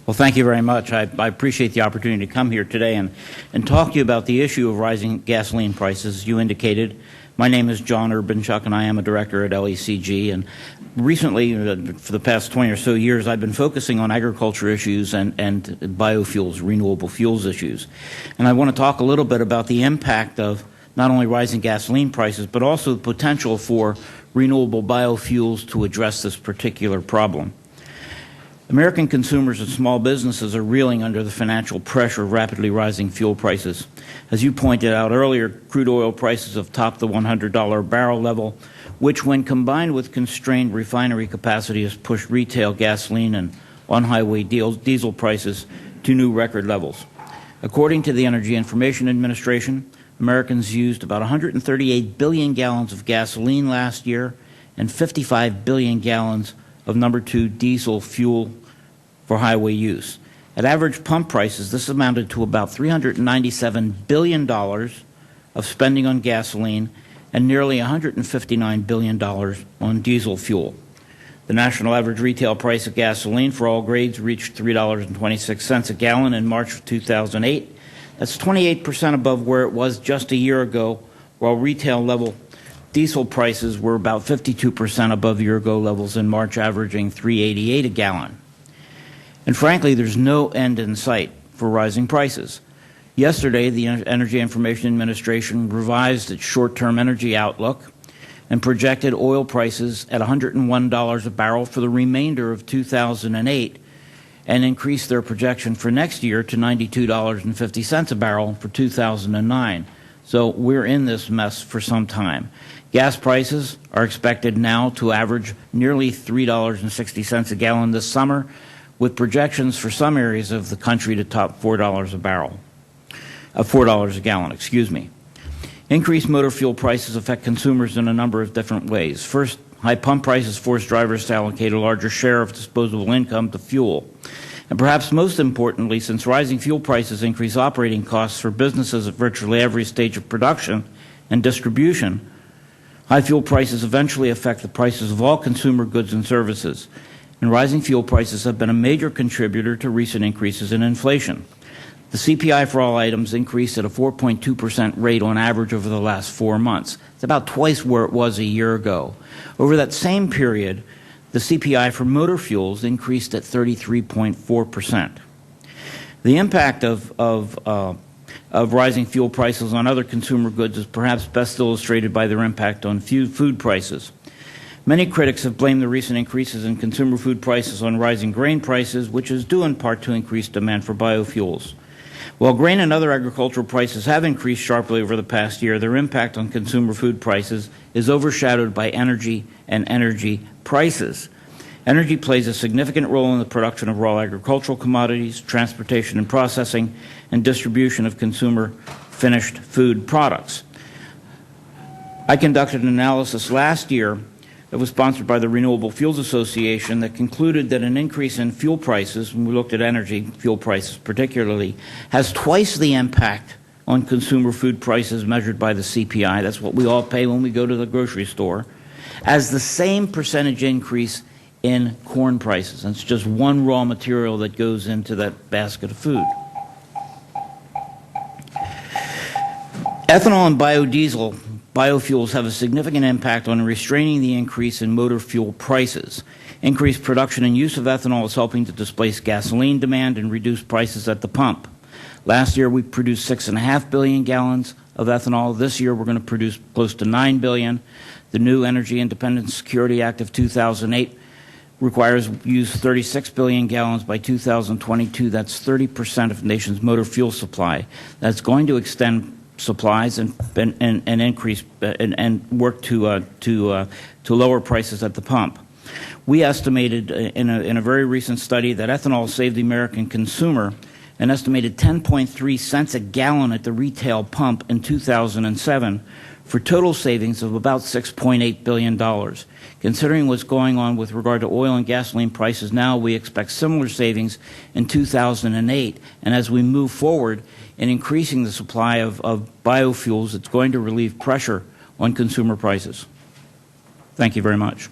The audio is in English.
Well, thank you very much. I appreciate the opportunity to come here today and talk to you about the issue of rising gasoline prices. You indicated, my name is John Urbanchuk, and I am a director at LECG. And recently, for the past 20 or so years, I've been focusing on agriculture issues and biofuels, renewable fuels issues. And I want to talk a little bit about the impact of not only rising gasoline prices, but also the potential for renewable biofuels to address this particular problem. American consumers and small businesses are reeling under the financial pressure of rapidly rising fuel prices. As you pointed out earlier, crude oil prices have topped the $100 a barrel level, which when combined with constrained refinery capacity has pushed retail gasoline and on-highway diesel prices to new record levels. According to the Energy Information Administration, Americans used about 138 billion gallons of gasoline last year and 55 billion gallons of number 2 diesel fuel for highway use. At average pump prices, this amounted to about $397 billion of spending on gasoline and nearly $159 billion on diesel fuel. The national average retail price of gasoline for all grades reached $3.26 a gallon in March of 2008. That's 28% above where it was just a year ago, while retail level diesel prices were about 52% above year-ago levels in March, averaging $3.88 a gallon. And frankly, there's no end in sight for rising prices. Yesterday, the Energy Information Administration revised its short-term energy outlook and projected oil prices at $101 a barrel for the remainder of 2008 and increased their projection for next year to $92.50 a barrel for 2009. So we're in this mess for some time. Gas prices are expected now to average nearly $3.60 a gallon this summer, with projections for some areas of the country to top $4 a gallon, excuse me. Increased motor fuel prices affect consumers in a number of different ways. First, high pump prices force drivers to allocate a larger share of disposable income to fuel. And perhaps most importantly, since rising fuel prices increase operating costs for businesses at virtually every stage of production and distribution, high fuel prices eventually affect the prices of all consumer goods and services. And rising fuel prices have been a major contributor to recent increases in inflation. The CPI for all items increased at a 4.2% rate on average over the last 4 months. It's about twice where it was a year ago. Over that same period, the CPI for motor fuels increased at 33.4%. The impact of rising fuel prices on other consumer goods is perhaps best illustrated by their impact on food prices. Many critics have blamed the recent increases in consumer food prices on rising grain prices, which is due in part to increased demand for biofuels. While grain and other agricultural prices have increased sharply over the past year, their impact on consumer food prices is overshadowed by energy and energy prices. Energy plays a significant role in the production of raw agricultural commodities, transportation and processing, and distribution of consumer finished food products. I conducted an analysis last year that was sponsored by the Renewable Fuels Association that concluded that an increase in fuel prices, when we looked at energy, fuel prices particularly, has twice the impact on consumer food prices measured by the CPI, that's what we all pay when we go to the grocery store, as the same percentage increase in corn prices. And it's just one raw material that goes into that basket of food. Ethanol and biodiesel biofuels have a significant impact on restraining the increase in motor fuel prices. Increased production and use of ethanol is helping to displace gasoline demand and reduce prices at the pump. Last year we produced 6.5 billion gallons of ethanol. This year we're going to produce close to 9 billion. The new Energy Independence Security Act of 2008 requires use 36 billion gallons by 2022. That's 30% of the nation's motor fuel supply. That's going to extend supplies and increase and work to lower prices at the pump. We estimated in a very recent study that ethanol saved the American consumer an estimated 10.3 cents a gallon at the retail pump in 2007 for total savings of about $6.8 billion. Considering what's going on with regard to oil and gasoline prices now, we expect similar savings in 2008. And as we move forward in increasing the supply of biofuels, it's going to relieve pressure on consumer prices. Thank you very much.